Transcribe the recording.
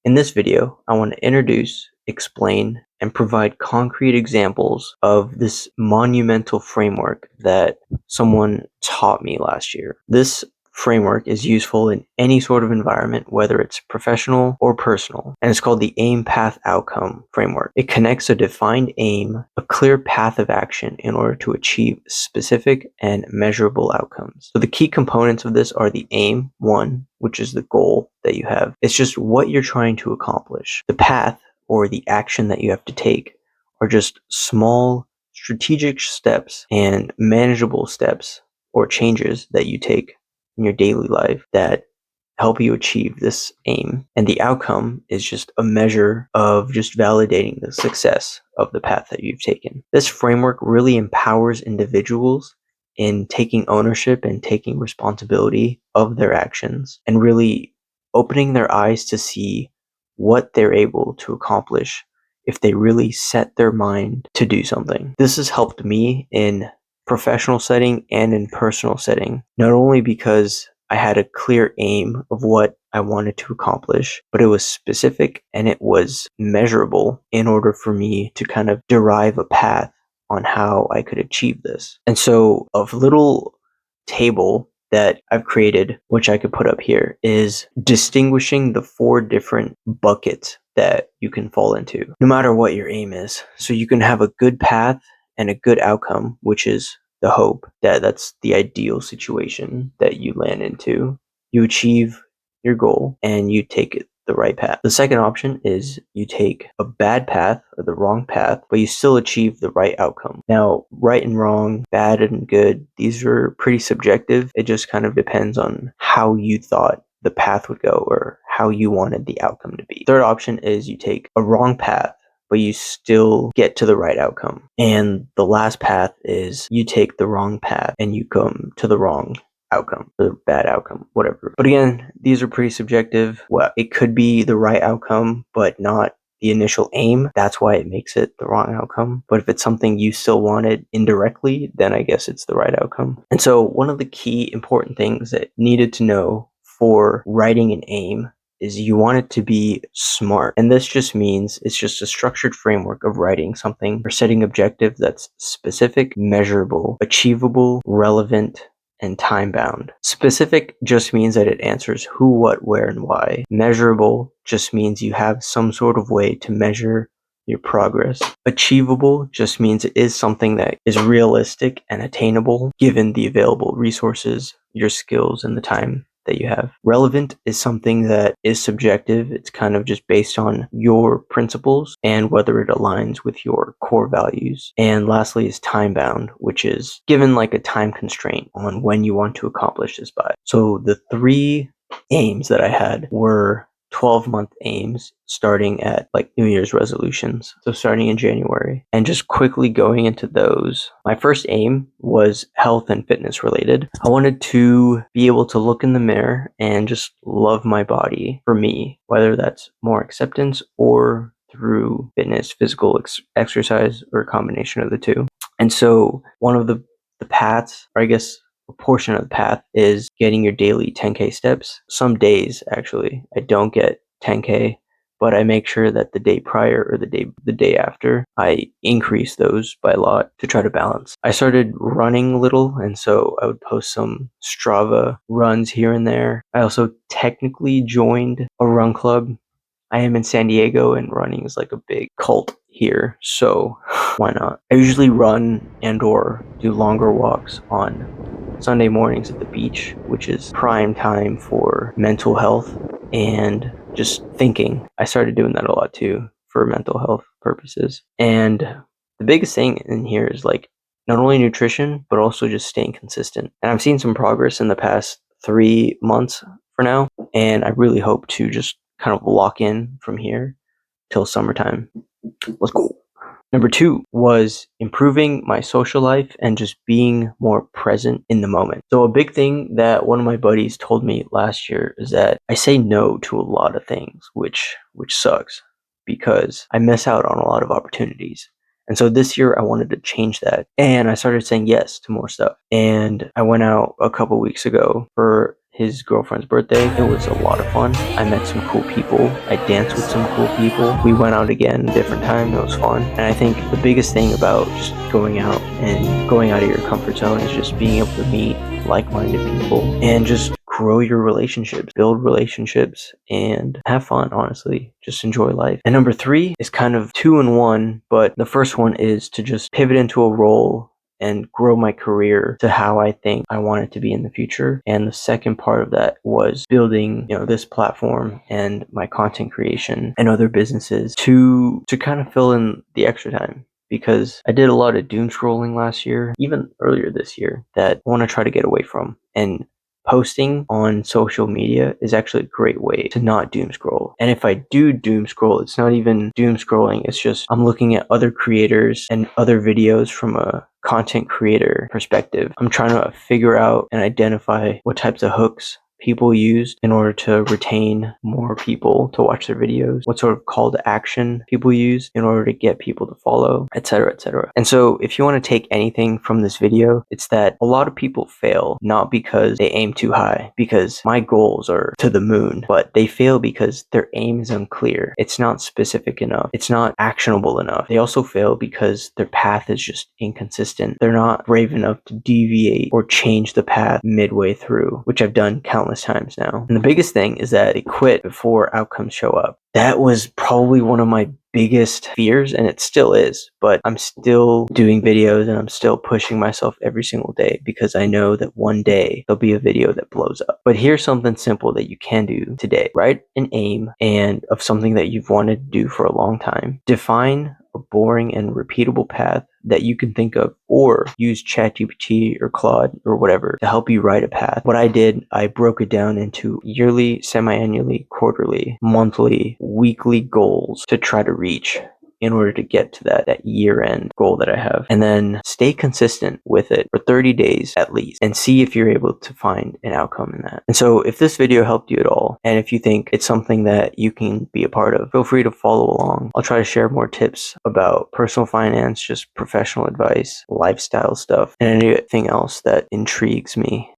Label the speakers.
Speaker 1: In this video, I want to introduce, explain, and provide concrete examples of this monumental framework that someone taught me last year. This framework is useful in any sort of environment, whether it's professional or personal, and it's called the Aim Path Outcome Framework. It connects a defined aim, a clear path of action in order to achieve specific and measurable outcomes. So the key components of this are the aim, one, which is the goal that you have. It's just what you're trying to accomplish. The path, or the action that you have to take, are just small strategic steps and manageable steps or changes that you take in your daily life that help you achieve this aim. And the outcome is just a measure of just validating the success of the path that you've taken. This framework really empowers individuals in taking ownership and taking responsibility of their actions and really opening their eyes to see what they're able to accomplish if they really set their mind to do something. This has helped me in professional setting and in personal setting, not only because I had a clear aim of what I wanted to accomplish, but it was specific and it was measurable in order for me to kind of derive a path on how I could achieve this. And so a little table that I've created, which I could put up here, is distinguishing the 4 different buckets that you can fall into, no matter what your aim is. So you can have a good path and a good outcome, which is the hope that's the ideal situation that you land into. You achieve your goal and you take it the right path. The second option is you take a bad path or the wrong path, but you still achieve the right outcome. Now, right and wrong, bad and good, these are pretty subjective. It just kind of depends on how you thought the path would go or how you wanted the outcome to be. Third option is you take a wrong path, but you still get to the right outcome. And the last path is you take the wrong path and you come to the wrong outcome, the bad outcome, whatever. But again, these are pretty subjective. Well, it could be the right outcome, but not the initial aim. That's why it makes it the wrong outcome. But if it's something you still wanted indirectly, then I guess it's the right outcome. And so one of the key important things that needed to know for writing an aim is you want it to be smart. And this just means it's just a structured framework of writing something or setting objective that's specific, measurable, achievable, relevant, and time-bound. Specific just means that it answers who, what, where, and why. Measurable just means you have some sort of way to measure your progress. Achievable just means it is something that is realistic and attainable given the available resources, your skills, and the time that you have. Relevant is something that is subjective. It's kind of just based on your principles and whether it aligns with your core values. And lastly is time bound, which is given like a time constraint on when you want to accomplish this by. So the 3 aims that I had were 12-month aims starting at like New Year's resolutions. So starting in January and just quickly going into those. My first aim was health and fitness related. I wanted to be able to look in the mirror and just love my body for me, whether that's more acceptance or through fitness, physical exercise, or a combination of the two. And so one of the paths, or I guess a portion of the path, is getting your daily 10K steps. Some days, actually, I don't get 10K, but I make sure that the day prior or the day after, I increase those by a lot to try to balance. I started running a little, and so I would post some Strava runs here and there. I also technically joined a run club. I am in San Diego, and running is like a big cult here, so why not? I usually run and or do longer walks on Sunday mornings at the beach, which is prime time for mental health and just thinking. I started doing that a lot too for mental health purposes. And the biggest thing in here is like not only nutrition, but also just staying consistent. And I've seen some progress in the past 3 months for now, and I really hope to just kind of lock in from here till summertime. Let's go. Number 2 was improving my social life and just being more present in the moment. So a big thing that one of my buddies told me last year is that I say no to a lot of things, which sucks because I miss out on a lot of opportunities. And so this year I wanted to change that, and I started saying yes to more stuff. And I went out a couple weeks ago for his girlfriend's birthday. It was a lot of fun. I met some cool people. I danced with some cool people. We went out again a different time. It was fun. And I think the biggest thing about just going out and going out of your comfort zone is just being able to meet like-minded people and just grow your relationships, build relationships, and have fun, honestly. Just enjoy life. And number 3 is kind of 2 in 1, but the first one is to just pivot into a role and grow my career to how I think I want it to be in the future. And the second part of that was building, this platform and my content creation and other businesses to kind of fill in the extra time. Because I did a lot of doom scrolling last year, even earlier this year, that I want to try to get away from. And posting on social media is actually a great way to not doom scroll. And if I do doom scroll, it's not even doom scrolling. It's just I'm looking at other creators and other videos from a content creator perspective. I'm trying to figure out and identify what types of hooks people used in order to retain more people to watch their videos, what sort of call to action people use in order to get people to follow, etc., etc. And so if you want to take anything from this video, it's that a lot of people fail not because they aim too high, because my goals are to the moon, but they fail because their aim is unclear. It's not specific enough. It's not actionable enough. They also fail because their path is just inconsistent. They're not brave enough to deviate or change the path midway through, which I've done countless times now. And the biggest thing is that they quit before outcomes show up. That was probably one of my biggest fears, and it still is, but I'm still doing videos and I'm still pushing myself every single day because I know that one day there'll be a video that blows up. But here's something simple that you can do today. Write an aim and of something that you've wanted to do for a long time. Define a boring and repeatable path that you can think of, or use ChatGPT or Claude or whatever to help you write a path. What I did, I broke it down into yearly, semi-annually, quarterly, monthly, weekly goals to try to reach in order to get to that year-end goal that I have. And then stay consistent with it for 30 days at least and see if you're able to find an outcome in that. And so if this video helped you at all, and if you think it's something that you can be a part of, feel free to follow along. I'll try to share more tips about personal finance, just professional advice, lifestyle stuff, and anything else that intrigues me.